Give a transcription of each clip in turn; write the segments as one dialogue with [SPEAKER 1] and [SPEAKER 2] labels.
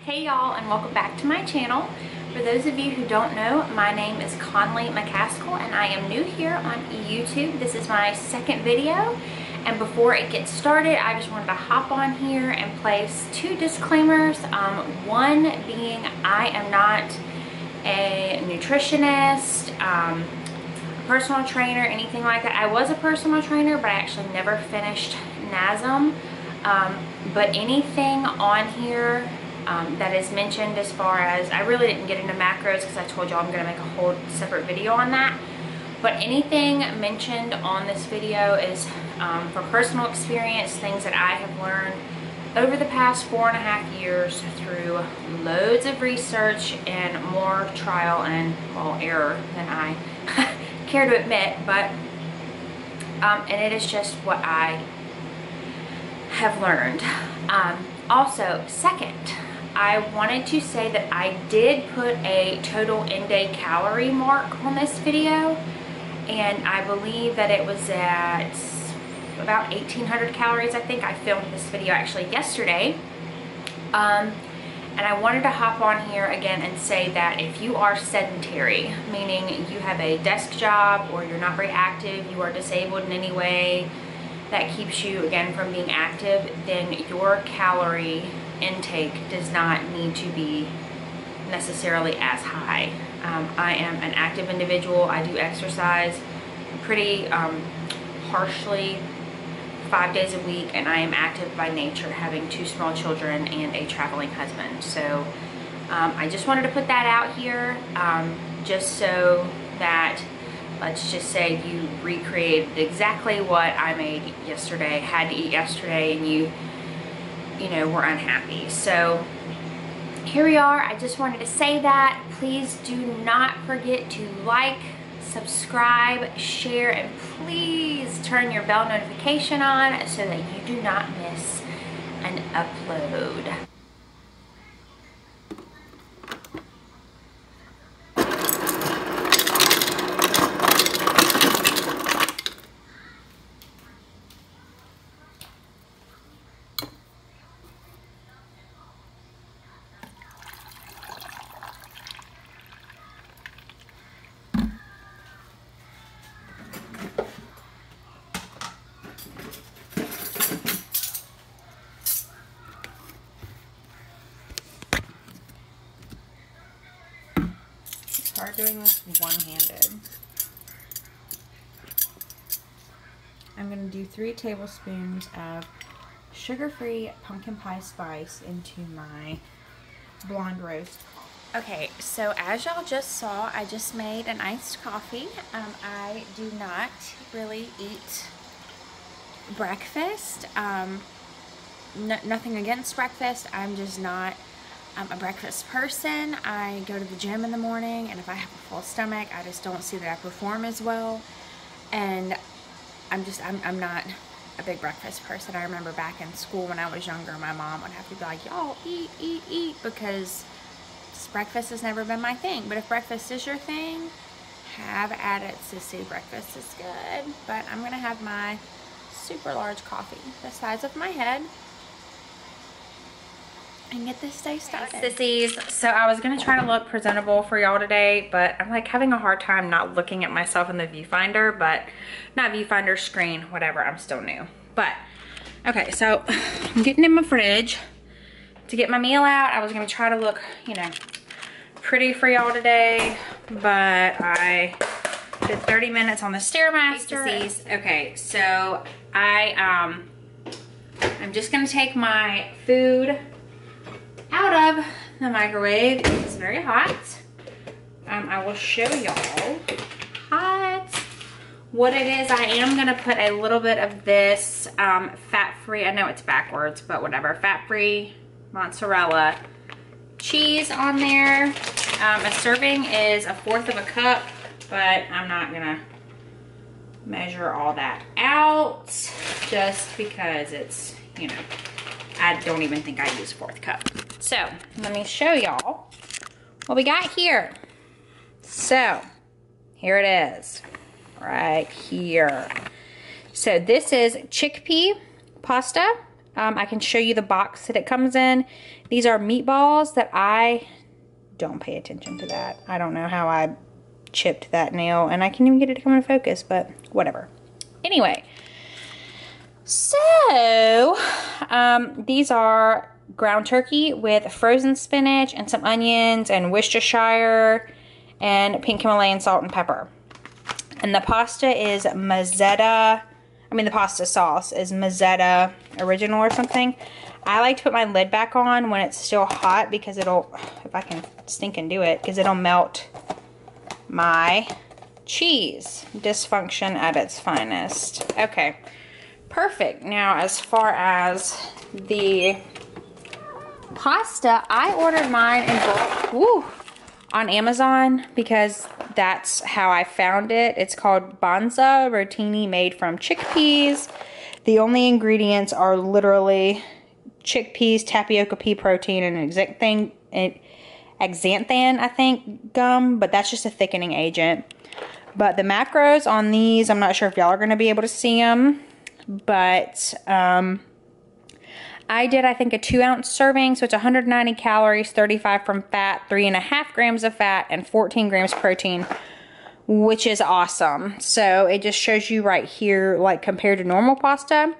[SPEAKER 1] Hey y'all, and welcome back to my channel. For those of you who don't know, my name is Connelly McCaskill and I am new here on YouTube. This is my second video, and before it gets started, I just wanted to hop on here and place two disclaimers. One being I am not a nutritionist, personal trainer, anything like that. I was a personal trainer, but I actually never finished NASM. But anything on here that is mentioned as far as, I really didn't get into macros because I told y'all I'm going to make a whole separate video on that. But anything mentioned on this video is for personal experience, things that I have learned over the past 4.5 years through loads of research and more trial and, well, error than I care to admit. But and it is just what I have learned. Also, second, I wanted to say that I did put a total in-day calorie mark on this video, and I believe that it was at about 1,800 calories. I think I filmed this video actually yesterday. And I wanted to hop on here again and say that if you are sedentary, meaning you have a desk job or you're not very active, you are disabled in any way that keeps you, again, from being active, then your calorie intake does not need to be necessarily as high. I am an active individual. I do exercise pretty harshly 5 days a week, and I am active by nature, having 2 small children and a traveling husband. So I just wanted to put that out here, just so that, let's just say you recreated exactly what I made yesterday, had to eat yesterday, and you know, were unhappy. So here we are. I just wanted to say that. Please do not forget to like, subscribe, share, and please turn your bell notification on so that you do not miss an upload. Start doing this one-handed. I'm going to do 3 tablespoons of sugar-free pumpkin pie spice into my blonde roast. Okay, so as y'all just saw, I just made an iced coffee. I do not really eat breakfast. Nothing against breakfast. I'm just not a breakfast person. I go to the gym in the morning, and if I have a full stomach, I just don't see that I perform as well. And I'm not a big breakfast person. I remember back in school when I was younger, my mom would have to be like, y'all eat, eat, eat, because breakfast has never been my thing. But if breakfast is your thing, have at it, sissy. Breakfast is good. But I'm gonna have my super large coffee the size of my head and get this day started. Hey, sissies, so I was gonna try to look presentable for y'all today, but I'm like having a hard time not looking at myself in the viewfinder, but not viewfinder, screen, whatever. I'm still new. But okay, so I'm getting in my fridge to get my meal out. I was gonna try to look, you know, pretty for y'all today, but I did 30 minutes on the Stairmaster. Okay, so I'm just gonna take my food out of the microwave. It's very hot. I will show y'all hot what it is. I am gonna put a little bit of this fat-free, I know it's backwards, but whatever, fat-free mozzarella cheese on there. A serving is 1/4 of a cup, but I'm not gonna measure all that out just because it's, you know, I don't even think I use 1/4 cup. So let me show y'all what we got here. So here it is, right here. So this is chickpea pasta. I can show you the box that it comes in. These are meatballs that don't pay attention to that. I don't know how I chipped that nail, and I can't even get it to come into focus, but whatever. Anyway, so these are ground turkey with frozen spinach and some onions and Worcestershire and pink Himalayan salt and pepper. And the pasta is Mazzetta. I mean, the pasta sauce is Mazzetta original or something. I like to put my lid back on when it's still hot because it'll, if I can stinking do it, because it'll melt my cheese. Dysfunction at its finest. Okay, perfect. Now, as far as the pasta, I ordered mine in bulk on Amazon because that's how I found it. It's called Banza Rotini, made from chickpeas. The only ingredients are literally chickpeas, tapioca pea protein, and xanthan, I think, gum, but that's just a thickening agent. But the macros on these, I'm not sure if y'all are going to be able to see them, but I did, I think, a 2-ounce serving, so it's 190 calories, 35 from fat, 3.5 grams of fat, and 14 grams protein, which is awesome. So it just shows you right here, like, compared to normal pasta.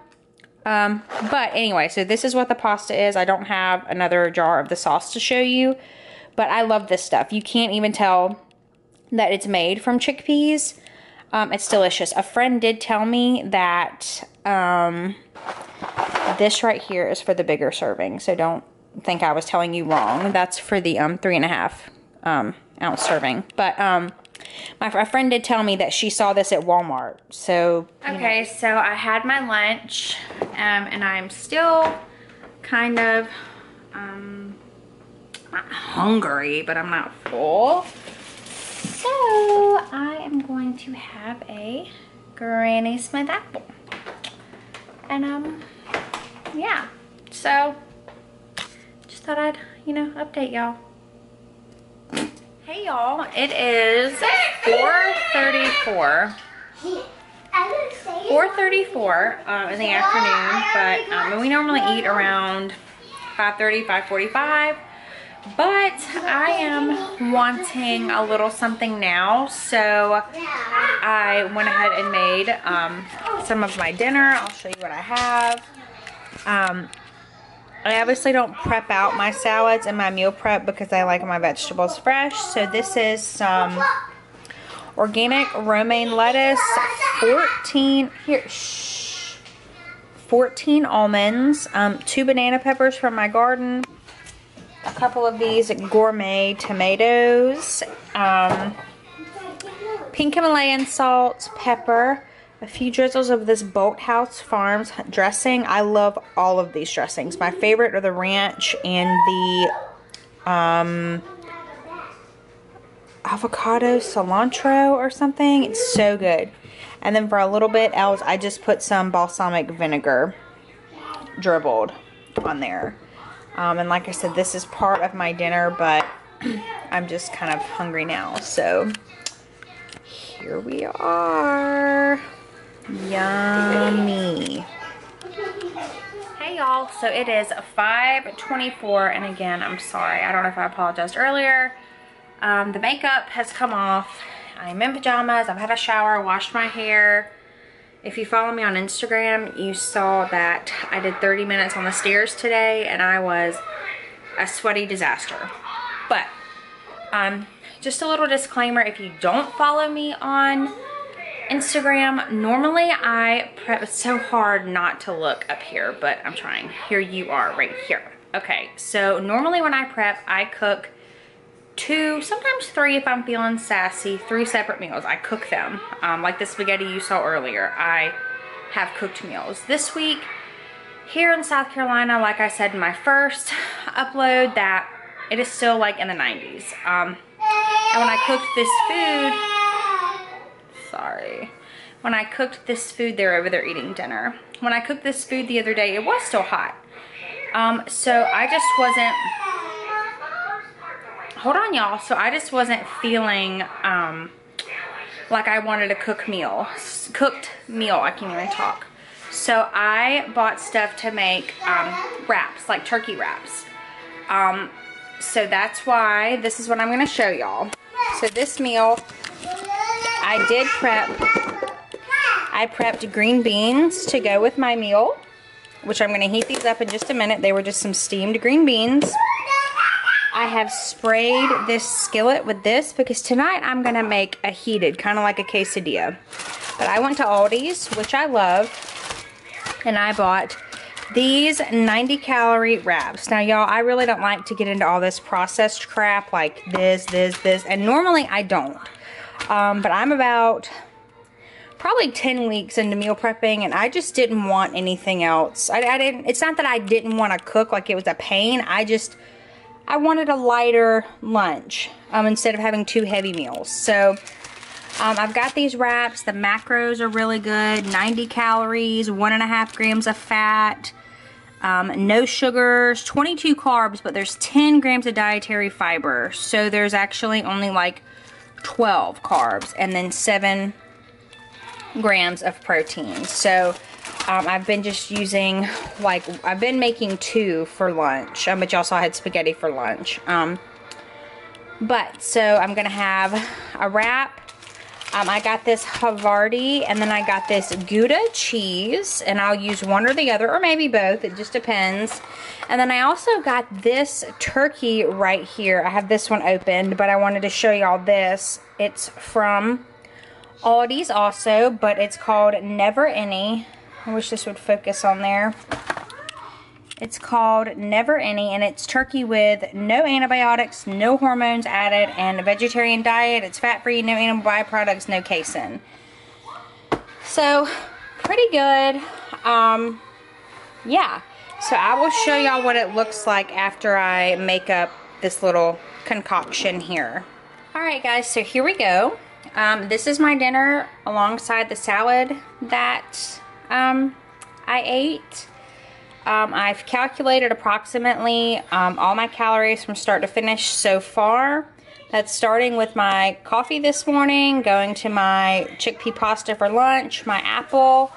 [SPEAKER 1] But anyway, so this is what the pasta is. I don't have another jar of the sauce to show you, but I love this stuff. You can't even tell that it's made from chickpeas. It's delicious. A friend did tell me that this right here is for the bigger serving, so don't think I was telling you wrong. That's for the 3.5 ounce serving. But my friend did tell me that she saw this at Walmart. So okay, so I had my lunch, and I'm still kind of not hungry, but I'm not full. So I am going to have a Granny Smith apple. And yeah, so just thought I'd, you know, update y'all. Hey y'all, it is 4:34. 4:34 in the afternoon, but we normally eat around 5:30, 5:45. But I am wanting a little something now, so I went ahead and made some of my dinner. I'll show you what I have. I obviously don't prep out my salads and my meal prep because I like my vegetables fresh. So this is some organic romaine lettuce, 14 almonds, 2 banana peppers from my garden, a couple of these gourmet tomatoes, pink Himalayan salt, pepper, a few drizzles of this Bolthouse Farms dressing. I love all of these dressings. My favorite are the ranch and the avocado cilantro or something. It's so good. And then for a little bit else, I just put some balsamic vinegar dribbled on there. And like I said, this is part of my dinner, but I'm just kind of hungry now. So here we are. Yummy. Hey y'all, so it is 5:24, and again, I'm sorry. I don't know if I apologized earlier. The makeup has come off. I'm in pajamas. I've had a shower, washed my hair. If you follow me on Instagram, you saw that I did 30 minutes on the stairs today, and I was a sweaty disaster. But just a little disclaimer, if you don't follow me on Instagram, normally I prep. It's so hard not to look up here, but I'm trying. Here you are, right here. Okay, so normally when I prep, I cook 2, sometimes 3 if I'm feeling sassy, 3 separate meals. I cook them. Like the spaghetti you saw earlier, I have cooked meals. This week, here in South Carolina, like I said in my first upload, that it is still like in the 90s. And when I cooked this food, sorry. When I cooked this food, they're over there eating dinner. When I cooked this food the other day, it was still hot. So I just wasn't, hold on y'all. So I just wasn't feeling like I wanted a cooked meal. I can't even talk. So I bought stuff to make wraps, like turkey wraps. So that's why this is what I'm going to show y'all. So this meal, I did prep. I prepped green beans to go with my meal, which I'm going to heat these up in just a minute. They were just some steamed green beans. I have sprayed this skillet with this because tonight I'm going to make a heated, kind of like a quesadilla. But I went to Aldi's, which I love, and I bought these 90-calorie wraps. Now, y'all, I really don't like to get into all this processed crap like this, and normally I don't. But I'm about probably 10 weeks into meal prepping, and I just didn't want anything else. I didn't. It's not that I didn't want to cook like it was a pain. I wanted a lighter lunch instead of having 2 heavy meals. So I've got these wraps. The macros are really good. 90 calories, 1.5 grams of fat, no sugars, 22 carbs, but there's 10 grams of dietary fiber. So there's actually only like 12 carbs and then 7 grams of protein. So I've been just using, like, I've been making 2 for lunch, but y'all saw I had spaghetti for lunch. But so I'm gonna have a wrap. I got this Havarti, and then I got this Gouda cheese, and I'll use one or the other, or maybe both, it just depends. And then I also got this turkey right here. I have this one opened, but I wanted to show y'all this. It's from Aldi's also, but it's called Never Any. I wish this would focus on there. It's called Never Any, and it's turkey with no antibiotics, no hormones added, and a vegetarian diet. It's fat-free, no animal byproducts, no casein. So, pretty good. Yeah. So I will show y'all what it looks like after I make up this little concoction here. Alright guys, so here we go. This is my dinner alongside the salad that I ate. I've calculated approximately all my calories from start to finish so far. That's starting with my coffee this morning, going to my chickpea pasta for lunch, my apple,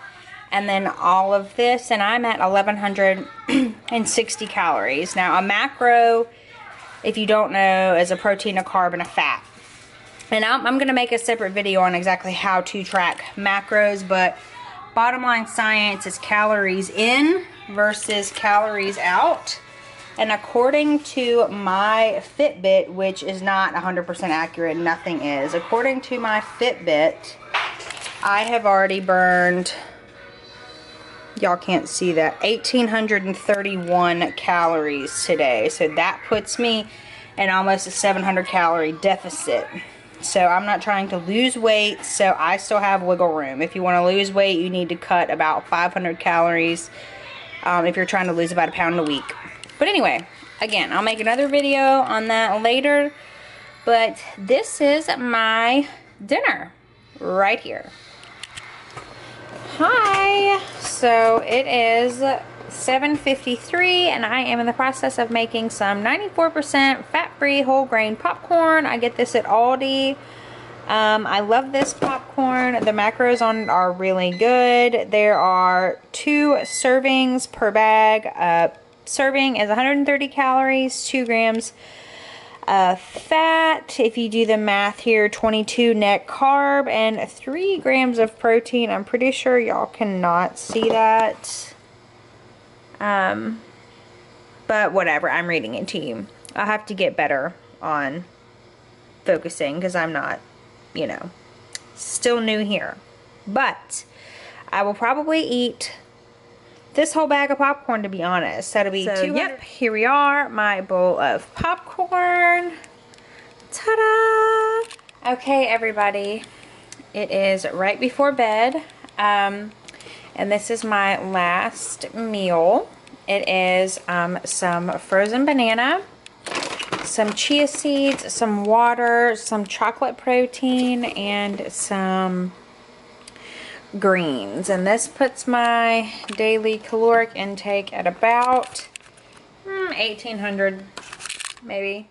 [SPEAKER 1] and then all of this, and I'm at 1,160 calories. Now, a macro, if you don't know, is a protein, a carb, and a fat. And I'm going to make a separate video on exactly how to track macros, but bottom line science is calories in versus calories out. And according to my Fitbit, which is not 100% accurate, nothing is. According to my Fitbit, I have already burned, y'all can't see that, 1,831 calories today. So that puts me in almost a 700 calorie deficit. So I'm not trying to lose weight, so I still have wiggle room. If you want to lose weight, you need to cut about 500 calories if you're trying to lose about 1 pound a week. But anyway, again, I'll make another video on that later. But this is my dinner right here. Hi! So it is 7:53 and I am in the process of making some 94% fat-free whole grain popcorn. I get this at Aldi. I love this popcorn. The macros on it are really good. There are 2 servings per bag. Serving is 130 calories, 2 grams of fat. If you do the math here, 22 net carb and 3 grams of protein. I'm pretty sure y'all cannot see that. But whatever, I'm reading it to you. I'll have to get better on focusing because I'm not, you know, still new here. But I will probably eat this whole bag of popcorn, to be honest. That'll be 200. Yep, here we are, my bowl of popcorn. Ta-da! Okay, everybody, it is right before bed, and this is my last meal. It is some frozen banana, some chia seeds, some water, some chocolate protein, and some greens. And this puts my daily caloric intake at about 1,800 maybe.